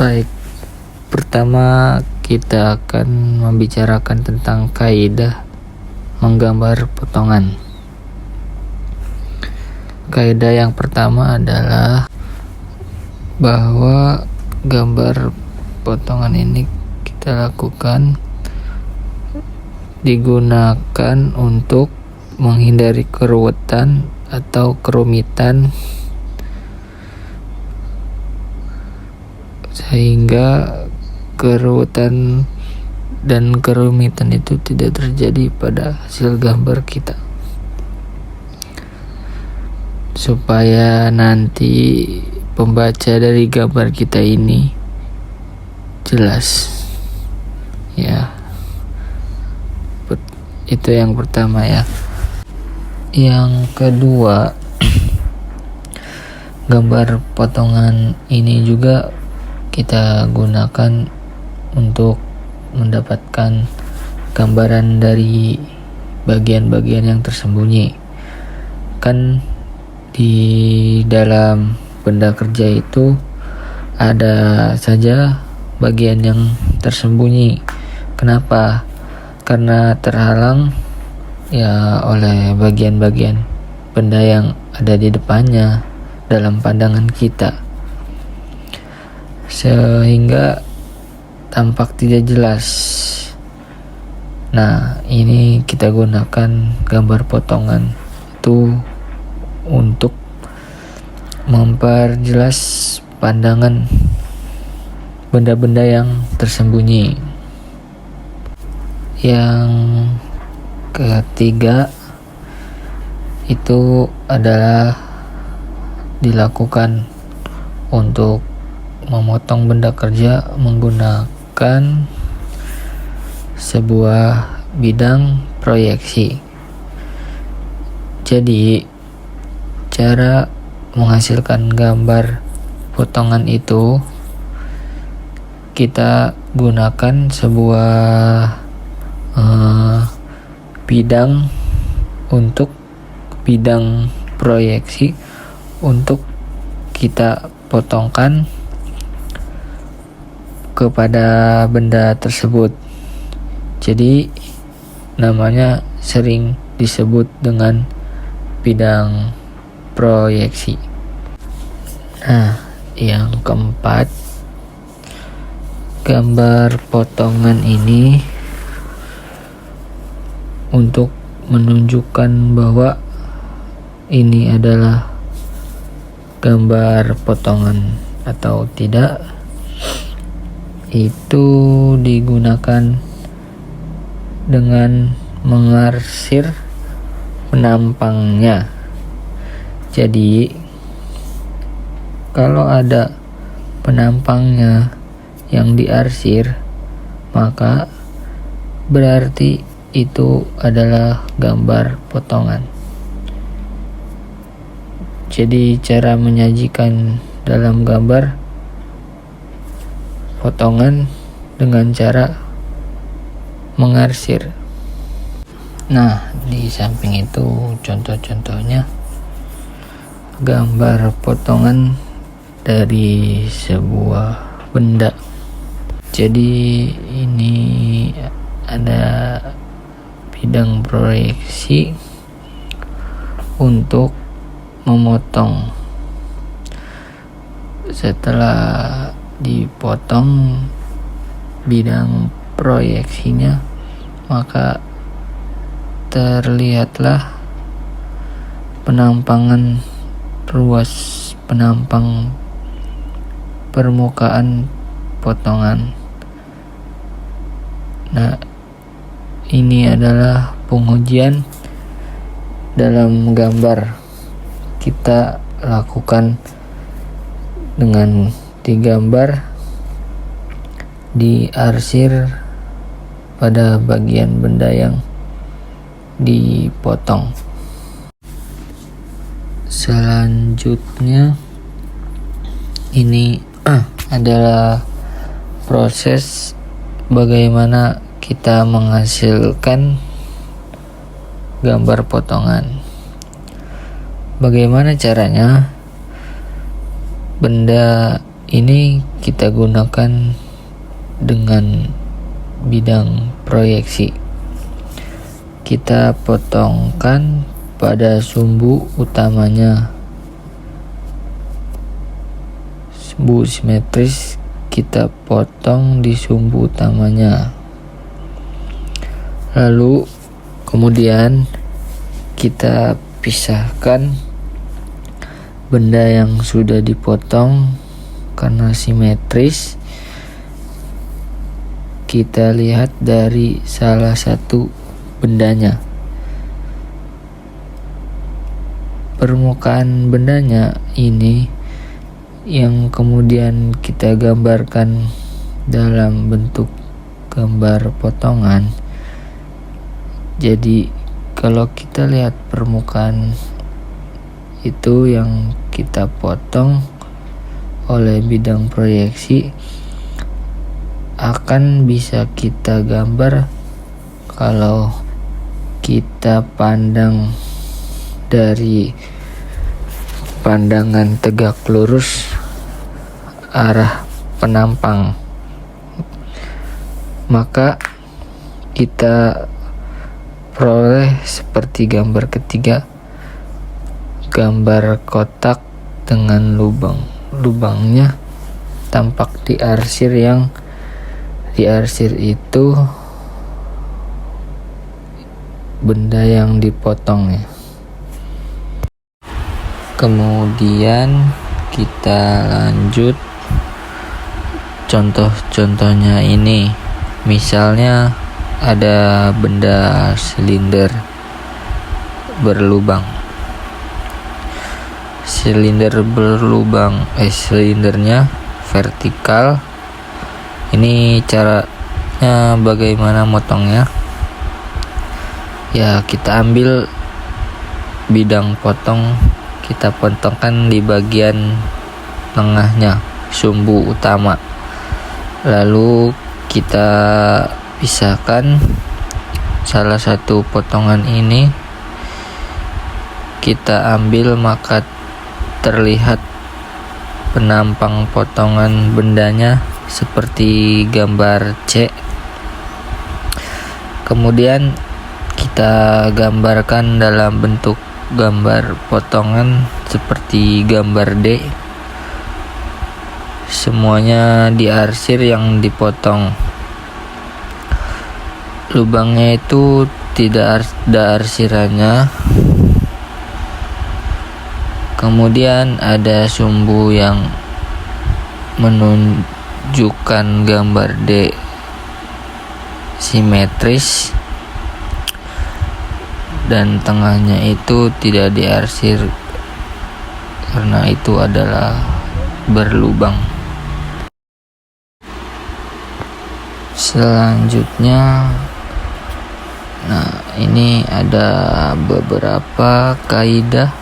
Baik, pertama kita akan membicarakan tentang kaidah menggambar potongan. Kaidah yang pertama adalah bahwa gambar potongan ini kita lakukan digunakan untuk menghindari keruwetan atau kerumitan, sehingga keruwetan dan kerumitan itu tidak terjadi pada hasil gambar kita, supaya nanti pembaca dari gambar kita ini jelas ya. Itu yang pertama ya. Yang kedua, gambar potongan ini juga kita gunakan untuk mendapatkan gambaran dari bagian-bagian yang tersembunyi. Kan di dalam benda kerja itu ada saja bagian yang tersembunyi. Kenapa? Karena terhalang ya oleh bagian-bagian benda yang ada di depannya dalam pandangan kita, sehingga tampak tidak jelas. Nah, ini kita gunakan gambar potongan itu untuk memperjelas pandangan benda-benda yang tersembunyi. Yang ketiga itu adalah dilakukan untuk memotong benda kerja menggunakan sebuah bidang proyeksi. Jadi cara menghasilkan gambar potongan itu kita gunakan sebuah bidang proyeksi untuk kita potongkan kepada benda tersebut. Jadi namanya sering disebut dengan bidang proyeksi. Nah, yang keempat, gambar potongan ini untuk menunjukkan bahwa ini adalah gambar potongan atau tidak, itu digunakan dengan mengarsir penampangnya. Jadi kalau ada penampangnya yang diarsir, maka berarti itu adalah gambar potongan. Jadi cara menyajikan dalam gambar potongan dengan cara mengarsir. Nah, di samping itu contoh-contohnya gambar potongan dari sebuah benda. Jadi ini ada bidang proyeksi untuk memotong. Setelah dipotong bidang proyeksinya, maka terlihatlah penampangan ruas penampang permukaan potongan. Nah, ini adalah pengujian dalam gambar. Kita lakukan dengan digambar, diarsir pada bagian benda yang dipotong. Selanjutnya ini adalah proses bagaimana kita menghasilkan gambar potongan. Bagaimana caranya? Benda ini kita gunakan dengan bidang proyeksi. Kita potongkan pada sumbu utamanya. Sumbu simetris kita potong di sumbu utamanya. Lalu kemudian kita pisahkan benda yang sudah dipotong karena simetris. Kita lihat dari salah satu bendanya. Permukaan bendanya ini yang kemudian kita gambarkan dalam bentuk gambar potongan. Jadi kalau kita lihat permukaan itu yang kita potong oleh bidang proyeksi, akan bisa kita gambar kalau kita pandang dari pandangan tegak lurus arah penampang, maka kita peroleh seperti gambar ketiga, gambar kotak dengan lubangnya tampak diarsir, yang diarsir itu benda yang dipotongnya. Kemudian kita lanjut contoh-contohnya ini. Misalnya ada benda silinder berlubang. Silindernya vertikal. Ini caranya bagaimana motongnya? Ya, kita ambil bidang potong, kita potongkan di bagian tengahnya, sumbu utama. Lalu kita pisahkan salah satu potongan ini, kita ambil, maka terlihat penampang potongan bendanya seperti gambar C. Kemudian kita gambarkan dalam bentuk gambar potongan seperti gambar D. Semuanya diarsir yang dipotong. Lubangnya itu tidak ada arsirannya. Kemudian ada sumbu yang menunjukkan gambar D simetris, dan tengahnya itu tidak diarsir karena itu adalah berlubang. Selanjutnya, ini ada beberapa kaidah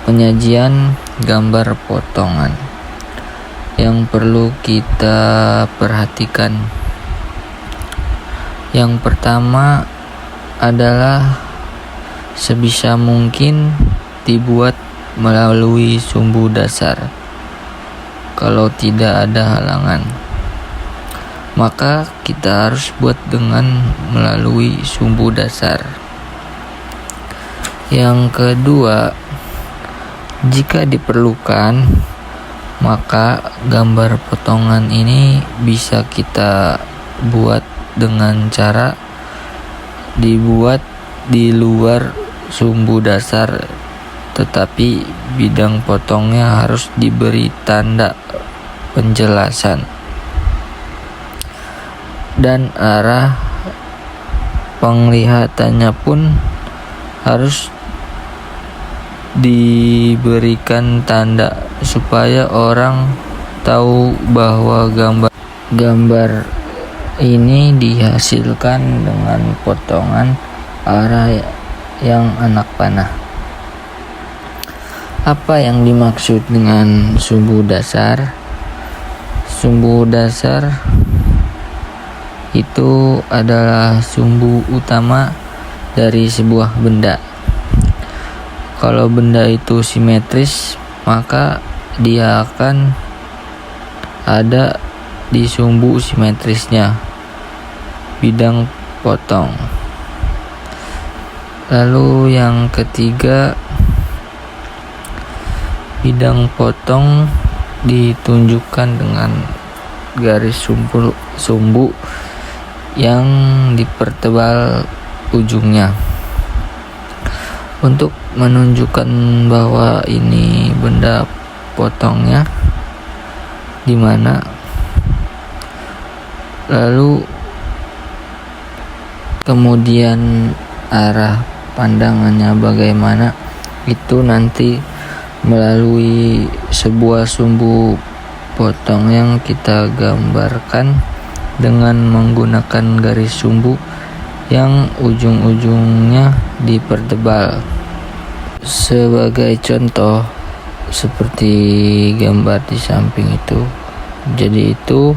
penyajian gambar potongan yang perlu kita perhatikan. Yang pertama adalah sebisa mungkin dibuat melalui sumbu dasar. Kalau tidak ada halangan, maka kita harus buat dengan melalui sumbu dasar. Yang kedua, jika diperlukan, maka gambar potongan ini bisa kita buat dengan cara dibuat di luar sumbu dasar, tetapi bidang potongnya harus diberi tanda penjelasan dan arah penglihatannya pun harus diberikan tanda supaya orang tahu bahwa gambar ini dihasilkan dengan potongan arah yang anak panah. Apa yang dimaksud dengan sumbu dasar? Sumbu dasar itu adalah sumbu utama dari sebuah benda. Kalau benda itu simetris, maka dia akan ada di sumbu simetrisnya, bidang potong. Lalu yang ketiga, bidang potong ditunjukkan dengan garis sumbu yang dipertebal ujungnya untuk menunjukkan bahwa ini benda potongnya di mana. Lalu kemudian arah pandangannya bagaimana, itu nanti melalui sebuah sumbu potong yang kita gambarkan dengan menggunakan garis sumbu yang ujung-ujungnya dipertebal. Sebagai contoh seperti gambar di samping itu. Jadi itu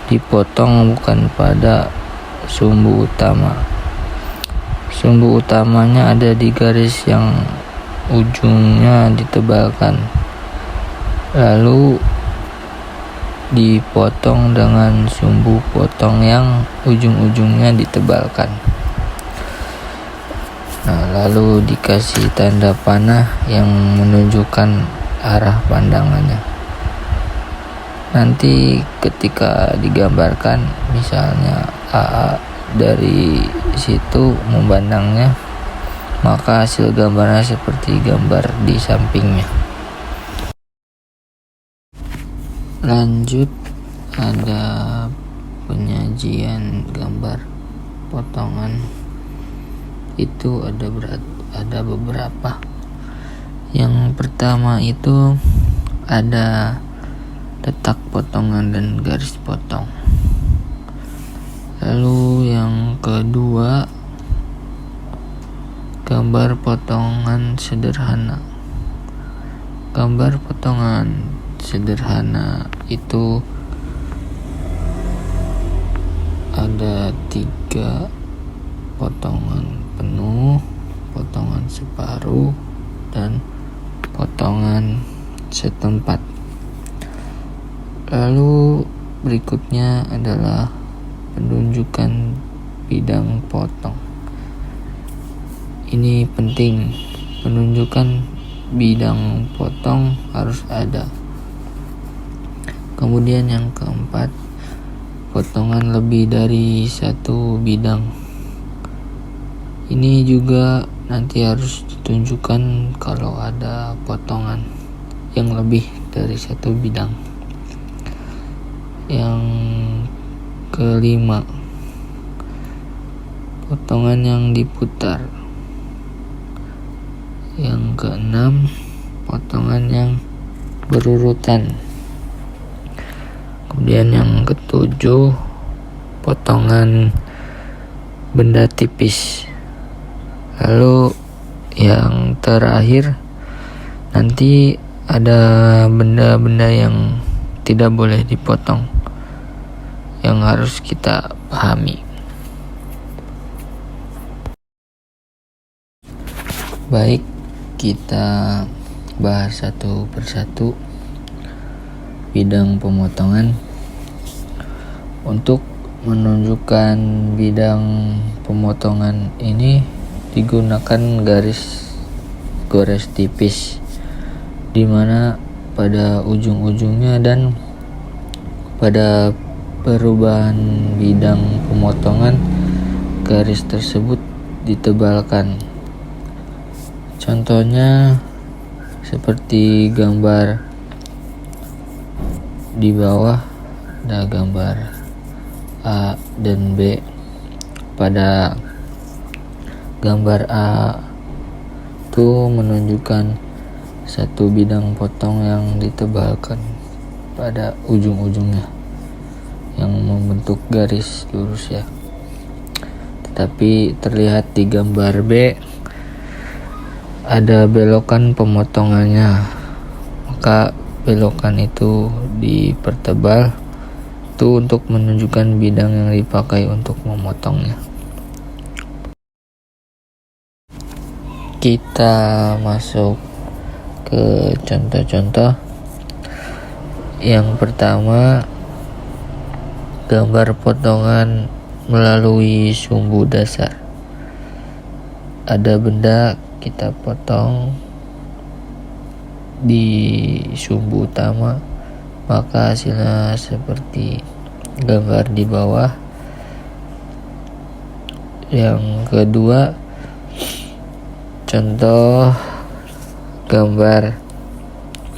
dipotong bukan pada sumbu utama. Sumbu utamanya ada di garis yang ujungnya ditebalkan, lalu dipotong dengan sumbu potong yang ujung-ujungnya ditebalkan. Lalu dikasih tanda panah yang menunjukkan arah pandangannya. Nanti ketika digambarkan, misalnya AA dari situ memandangnya, maka hasil gambarnya seperti gambar di sampingnya. Lanjut, ada penyajian gambar potongan. Itu ada beberapa. Yang pertama itu ada letak potongan dan garis potong. Lalu yang kedua, gambar potongan sederhana. Gambar potongan sederhana itu ada 3 potongan penuh, potongan separuh, dan potongan setempat. Lalu berikutnya adalah penunjukan bidang potong. Ini penting, penunjukan bidang potong harus ada. Kemudian yang keempat, potongan lebih dari 1 bidang. Ini juga nanti harus ditunjukkan kalau ada potongan yang lebih dari 1 bidang. Yang kelima, potongan yang diputar. Yang keenam, potongan yang berurutan. Kemudian yang ketujuh, potongan benda tipis. Lalu yang terakhir, nanti ada benda-benda yang tidak boleh dipotong yang harus kita pahami. Baik, kita bahas satu persatu bidang pemotongan. Untuk menunjukkan bidang pemotongan ini digunakan garis gores tipis, di mana pada ujung-ujungnya dan pada perubahan bidang pemotongan garis tersebut ditebalkan. Contohnya seperti gambar di bawah, ada gambar A dan B. Pada gambar A itu menunjukkan 1 bidang potong yang ditebalkan pada ujung-ujungnya yang membentuk garis lurus ya. Tetapi terlihat di gambar B ada belokan pemotongannya, maka belokan itu dipertebal itu untuk menunjukkan bidang yang dipakai untuk memotongnya. Kita masuk ke contoh-contoh. Yang pertama, gambar potongan melalui sumbu dasar. Ada benda kita potong di sumbu utama, maka hasilnya seperti gambar di bawah. Yang kedua, contoh gambar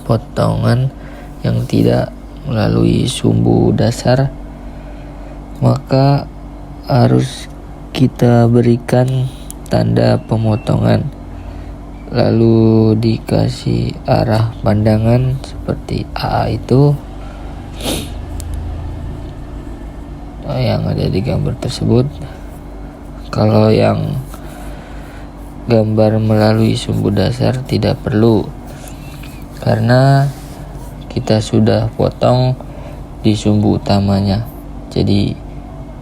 potongan yang tidak melalui sumbu dasar, maka harus kita berikan tanda pemotongan, lalu dikasih arah pandangan seperti A itu yang ada di gambar tersebut. Kalau yang gambar melalui sumbu dasar tidak perlu, karena kita sudah potong di sumbu utamanya, jadi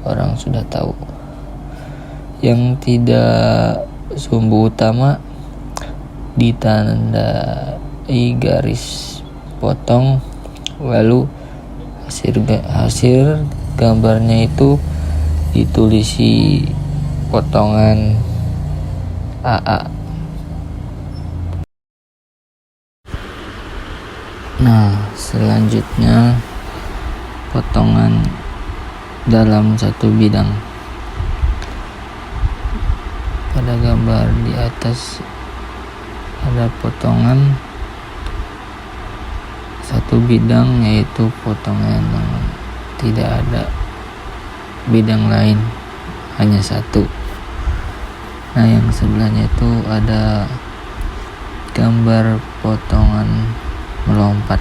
orang sudah tahu. Yang tidak sumbu utama ditandai garis potong, lalu hasil gambarnya itu ditulisi potongan AA. Nah, selanjutnya potongan dalam satu bidang. Pada gambar di atas ada potongan satu bidang, yaitu potongan yang tidak ada bidang lain, hanya satu. Nah, yang sebelahnya itu ada gambar potongan melompat.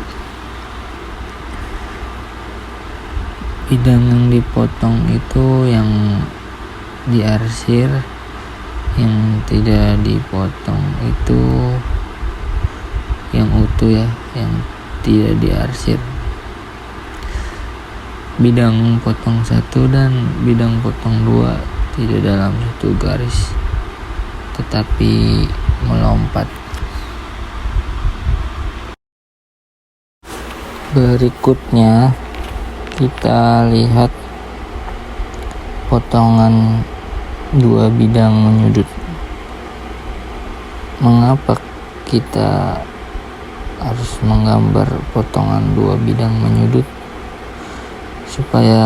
Bidang yang dipotong itu yang diarsir, yang tidak dipotong itu yang utuh ya, yang tidak diarsir. Bidang potong 1 dan bidang potong 2 tidak dalam satu garis, tetapi melompat. Berikutnya kita lihat potongan 2 bidang menyudut. Mengapa kita harus menggambar potongan 2 bidang menyudut? Supaya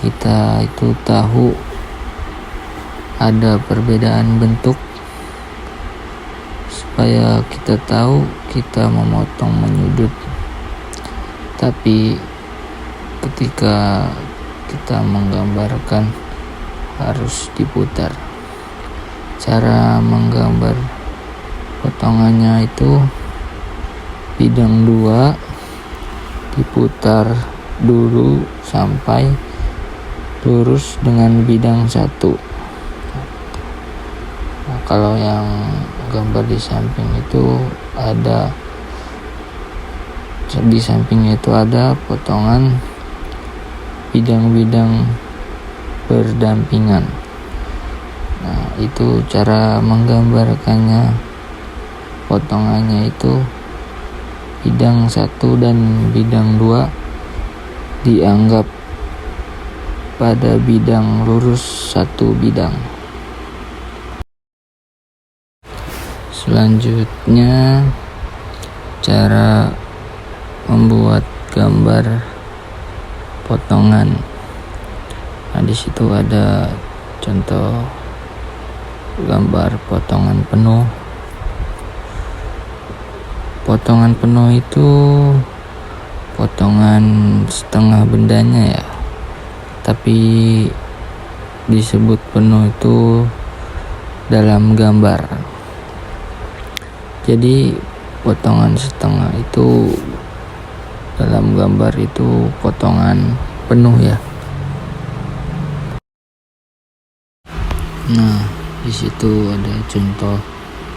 kita itu tahu ada perbedaan bentuk, supaya kita tahu kita memotong menyudut. Tapi ketika kita menggambarkan harus diputar. Cara menggambar potongannya itu bidang 2 diputar dulu sampai lurus dengan bidang 1. Nah, kalau yang gambar di samping itu ada, di sampingnya itu ada potongan bidang-bidang berdampingan. Nah, itu cara menggambarkannya. Potongannya itu bidang 1 dan bidang 2 dianggap pada bidang lurus 1 bidang. Selanjutnya, cara membuat gambar potongan. Nah, di situ ada contoh gambar potongan penuh. Potongan penuh itu potongan setengah bendanya ya, tapi disebut penuh itu dalam gambar. Jadi potongan setengah itu dalam gambar itu potongan penuh ya. Nah, di situ ada contoh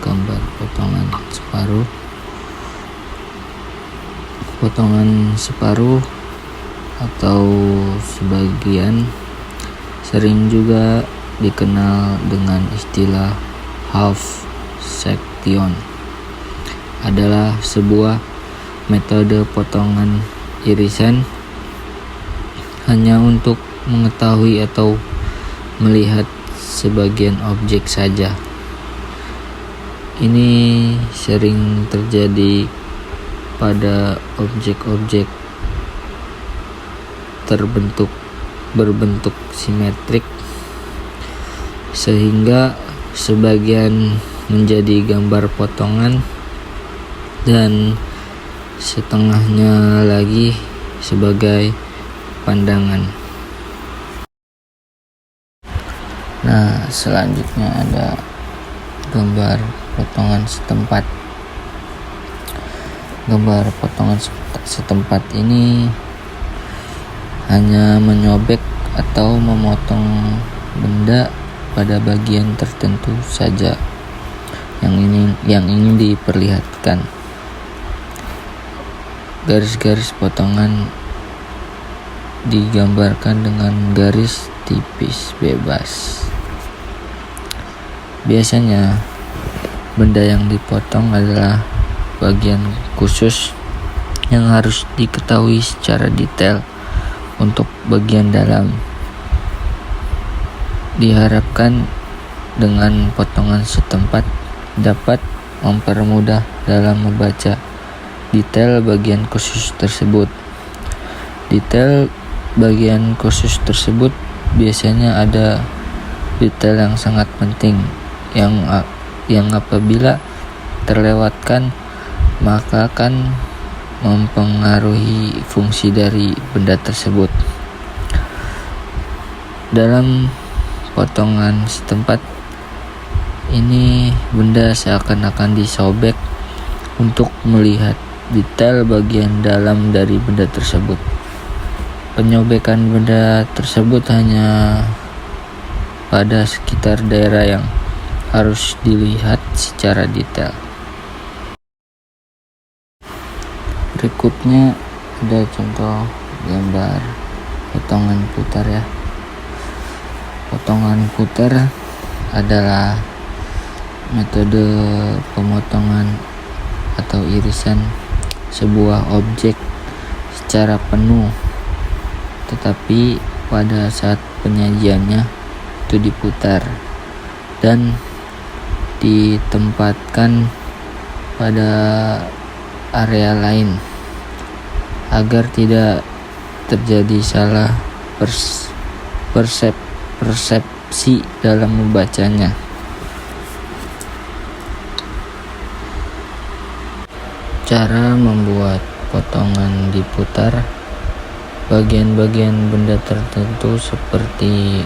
gambar potongan separuh. Potongan separuh atau sebagian sering juga dikenal dengan istilah half section, adalah sebuah metode potongan irisan hanya untuk mengetahui atau melihat sebagian objek saja. Ini sering terjadi pada objek-objek berbentuk simetrik, sehingga sebagian menjadi gambar potongan dan setengahnya lagi sebagai pandangan. Nah, selanjutnya ada gambar potongan setempat. Gambar potongan setempat ini hanya menyobek atau memotong benda pada bagian tertentu saja yang ingin diperlihatkan. Garis-garis potongan digambarkan dengan garis tipis bebas. Biasanya benda yang dipotong adalah bagian khusus yang harus diketahui secara detail. Untuk bagian dalam, diharapkan dengan potongan setempat dapat mempermudah dalam membaca detail bagian khusus tersebut. Detail bagian khusus tersebut biasanya ada detail yang sangat penting yang apabila terlewatkan maka akan mempengaruhi fungsi dari benda tersebut. Dalam potongan setempat ini, benda seakan-akan disobek untuk melihat detail bagian dalam dari benda tersebut. Penyobekan benda tersebut hanya pada sekitar daerah yang harus dilihat secara detail. Berikutnya ada contoh gambar potongan putar ya. Potongan putar adalah metode pemotongan atau irisan sebuah objek secara penuh, tetapi pada saat penyajiannya itu diputar dan ditempatkan pada area lain agar tidak terjadi salah persepsi dalam membacanya. Cara membuat potongan diputar. Bagian-bagian benda tertentu seperti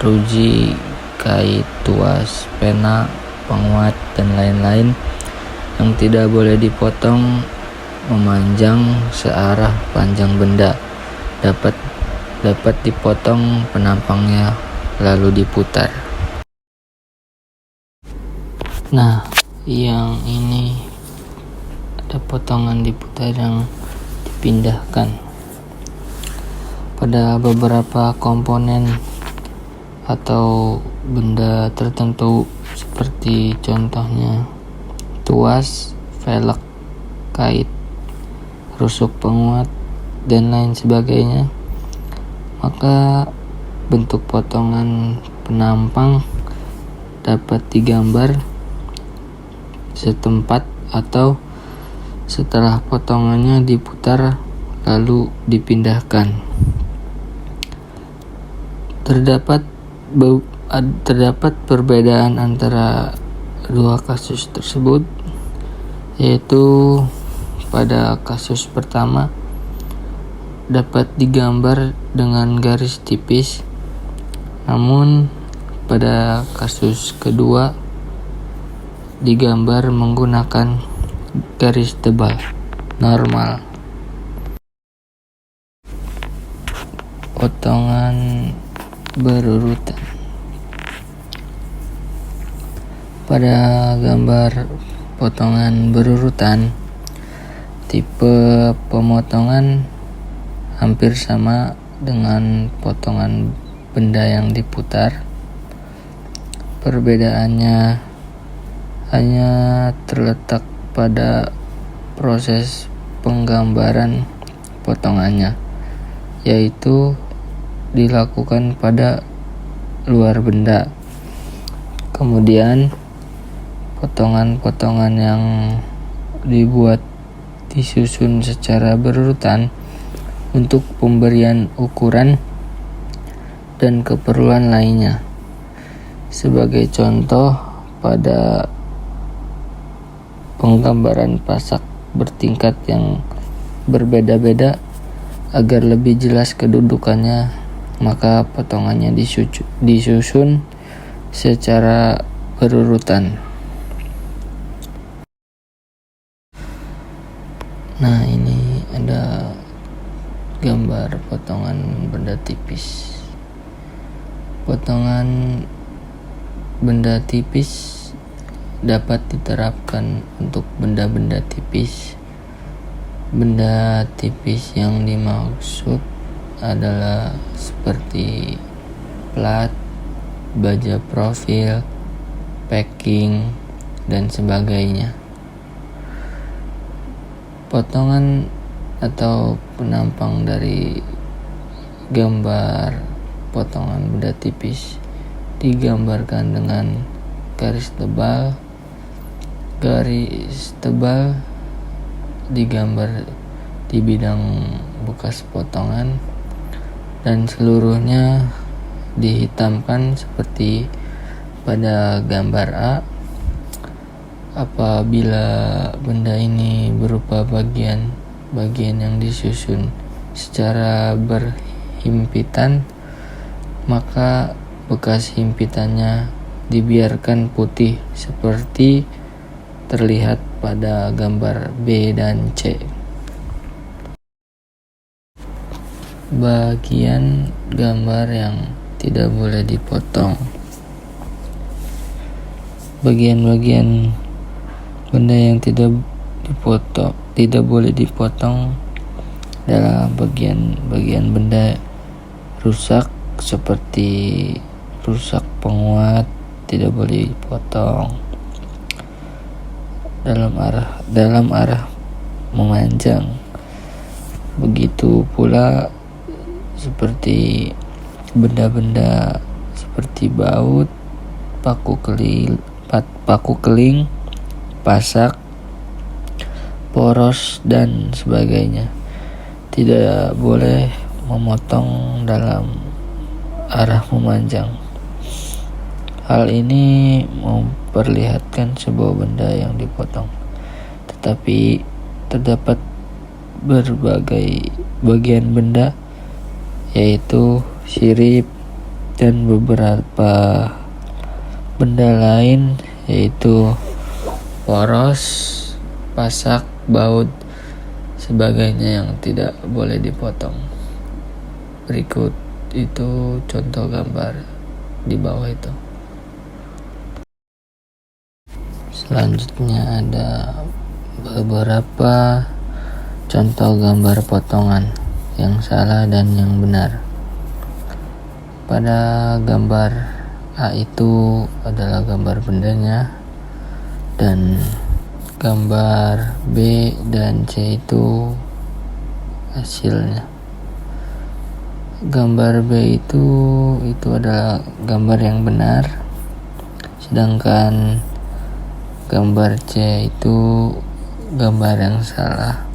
ruji, kait, tuas, pena, penguat, dan lain-lain yang tidak boleh dipotong memanjang searah panjang benda dapat dipotong penampangnya lalu diputar. Nah, yang ini ada potongan diputar yang dipindahkan pada beberapa komponen atau benda tertentu seperti contohnya tuas, velg, kait, rusuk penguat, dan lain sebagainya, maka bentuk potongan penampang dapat digambar setempat atau setelah potongannya diputar lalu dipindahkan. Terdapat perbedaan antara dua kasus tersebut, yaitu pada kasus pertama dapat digambar dengan garis tipis, namun pada kasus kedua digambar menggunakan garis tebal normal. Potongan berurutan. Pada gambar potongan berurutan, tipe pemotongan hampir sama dengan potongan benda yang diputar. Perbedaannya hanya terletak pada proses penggambaran potongannya, yaitu dilakukan pada luar benda. Kemudian potongan-potongan yang dibuat disusun secara berurutan untuk pemberian ukuran dan keperluan lainnya. Sebagai contoh, pada penggambaran pasak bertingkat yang berbeda-beda agar lebih jelas kedudukannya, maka potongannya disusun secara berurutan. Nah, ini ada gambar potongan benda tipis. Potongan benda tipis dapat diterapkan untuk benda-benda tipis. Benda tipis yang dimaksud adalah seperti plat, baja profil, packing, dan sebagainya. Potongan atau penampang dari gambar potongan benda tipis digambarkan dengan garis tebal. Garis tebal digambar di bidang bekas potongan dan seluruhnya dihitamkan seperti pada gambar A. Apabila benda ini berupa bagian yang disusun secara berhimpitan, maka bekas himpitannya dibiarkan putih seperti terlihat pada gambar B dan C. Bagian gambar yang tidak boleh dipotong. Bagian-bagian benda yang tidak boleh dipotong adalah bagian benda rusak seperti rusak penguat, tidak boleh dipotong dalam arah memanjang. Begitu pula seperti benda-benda seperti baut, paku keling, pasak, poros, dan sebagainya. Tidak boleh memotong dalam arah memanjang. Hal ini memperlihatkan sebuah benda yang dipotong, tetapi terdapat berbagai bagian benda, yaitu sirip dan beberapa benda lain, yaitu poros, pasak, baut, sebagainya yang tidak boleh dipotong. Berikut itu contoh gambar di bawah itu. Selanjutnya ada beberapa contoh gambar potongan yang salah dan yang benar. Pada gambar A itu adalah gambar bendanya, dan gambar B dan C itu hasilnya. Gambar B itu adalah gambar yang benar, sedangkan gambar C itu gambar yang salah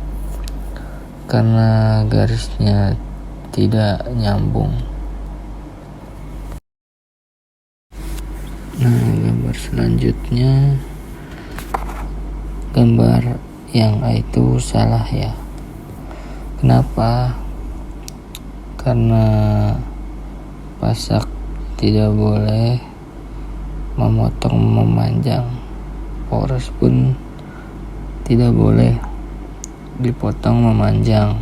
karena garisnya tidak nyambung. Nah, gambar selanjutnya, gambar yang A itu salah ya. Kenapa? Karena pasak tidak boleh memotong memanjang, poros pun tidak boleh dipotong memanjang.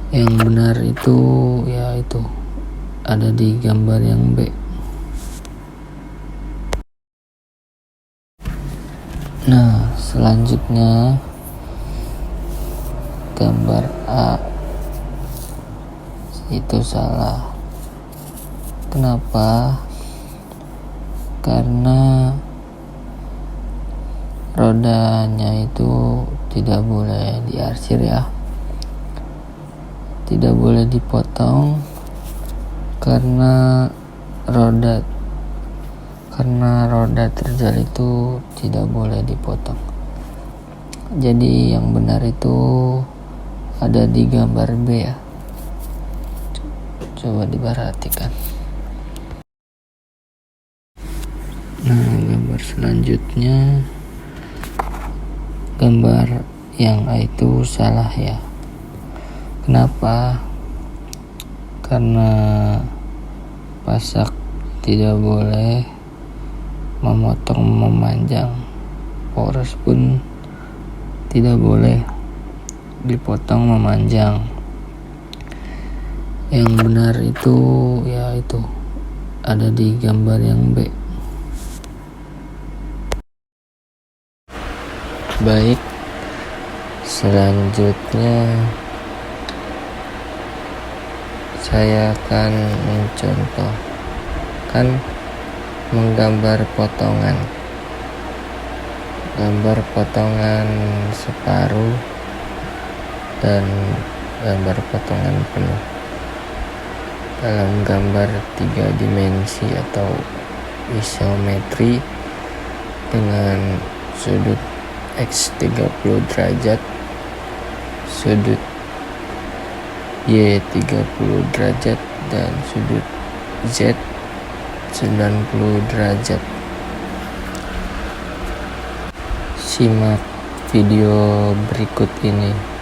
Yang benar itu yaitu ada di gambar yang B. Nah, selanjutnya gambar A itu salah. Kenapa? Karena rodanya itu tidak boleh diarsir ya, tidak boleh dipotong karena roda terjal itu tidak boleh dipotong. Jadi yang benar itu ada di gambar B ya, coba diperhatikan. Nah, gambar selanjutnya, gambar yang A itu salah ya. Kenapa? Karena pasak tidak boleh memotong memanjang, poros pun tidak boleh dipotong memanjang. Yang benar itu ya itu ada di gambar yang B. Baik, selanjutnya saya akan mencontohkan menggambar potongan. Gambar potongan separuh dan gambar potongan penuh dalam gambar 3 dimensi atau isometri dengan sudut X 30 derajat, sudut Y 30 derajat, dan sudut Z 90 derajat. Simak video berikut ini.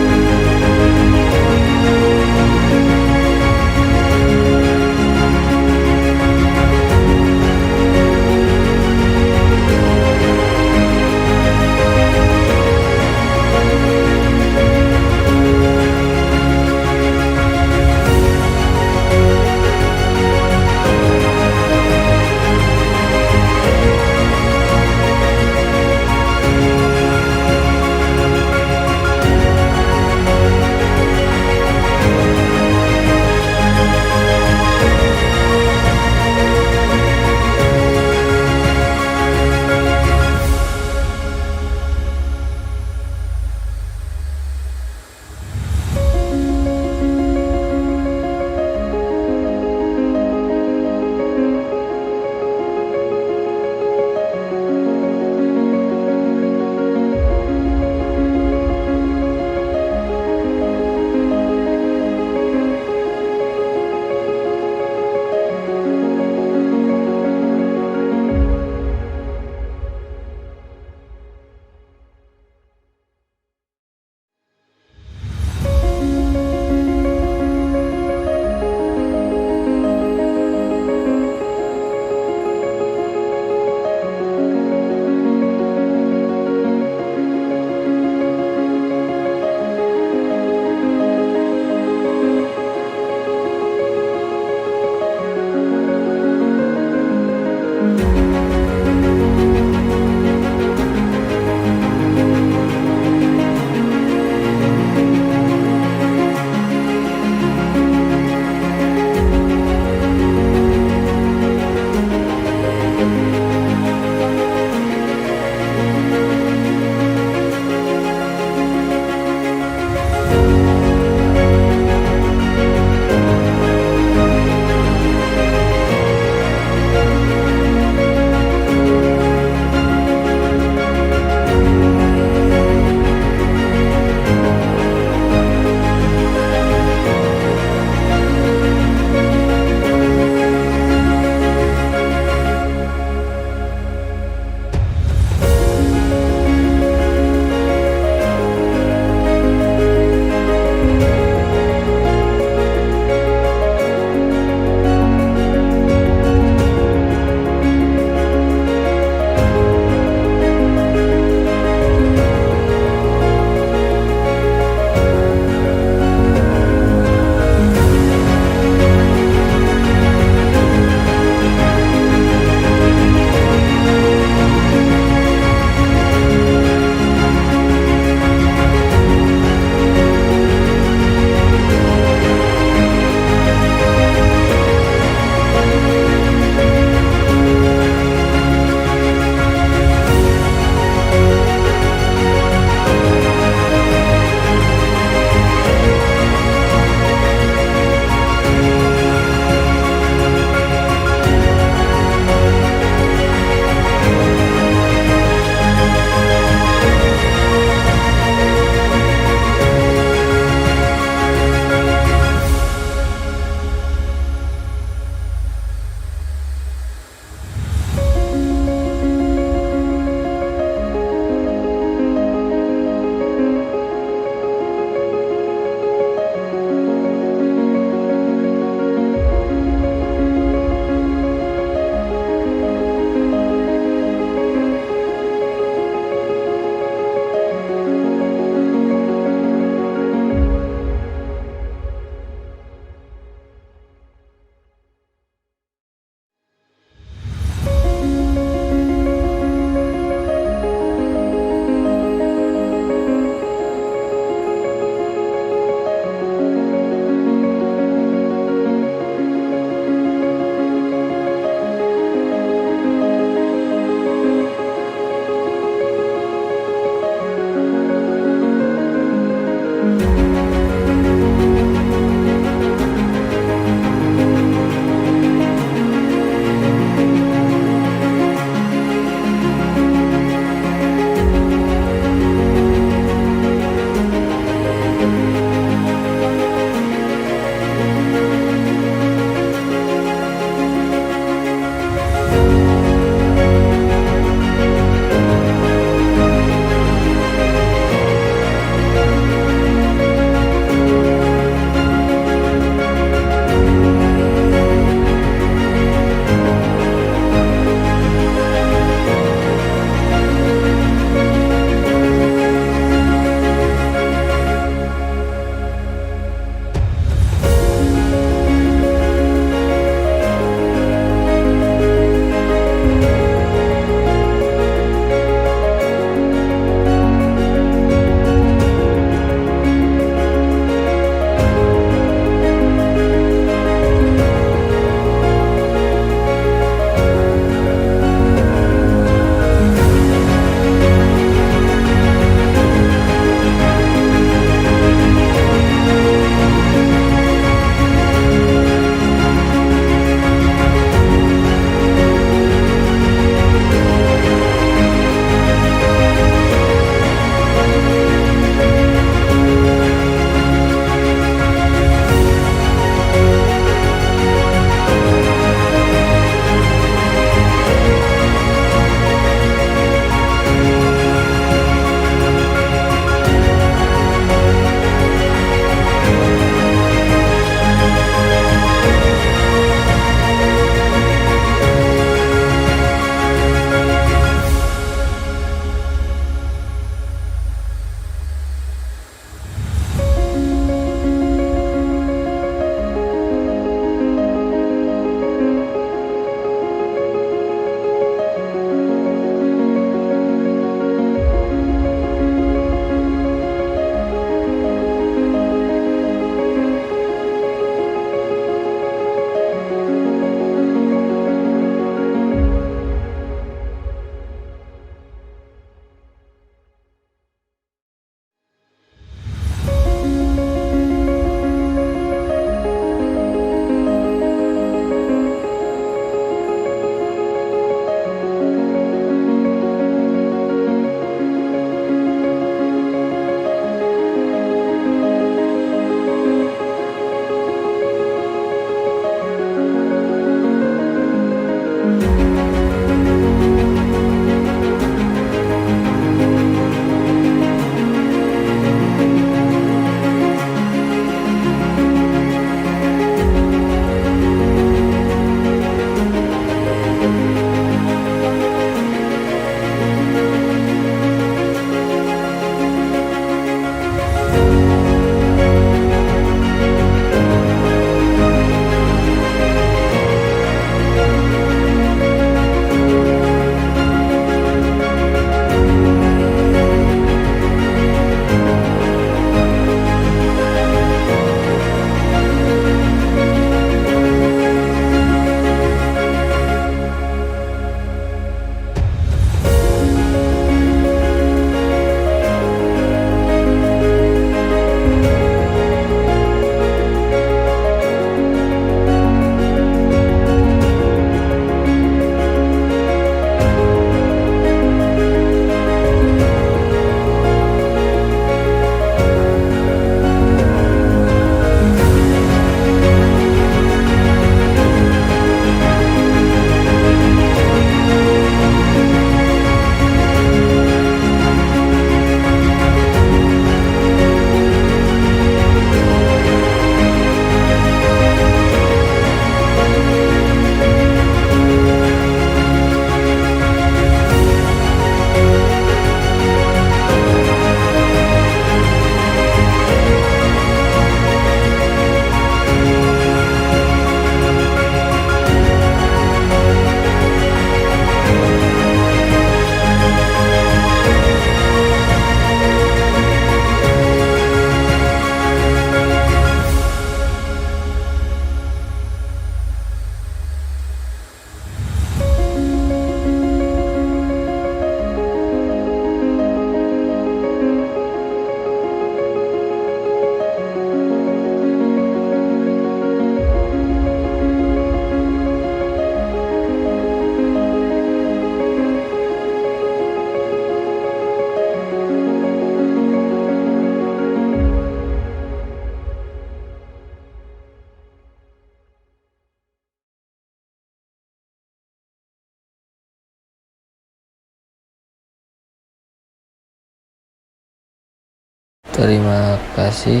Terima kasih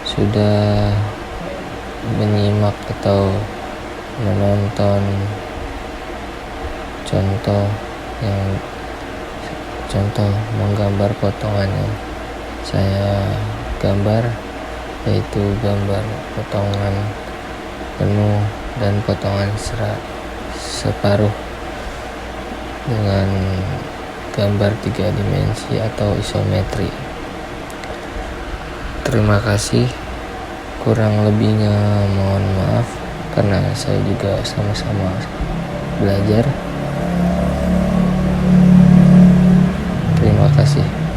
sudah menyimak atau menonton contoh menggambar potongan yang saya gambar, yaitu gambar potongan penuh dan potongan separuh dengan gambar 3 dimensi atau isometri. Terima kasih, kurang lebihnya mohon maaf karena saya juga sama-sama belajar. Terima kasih.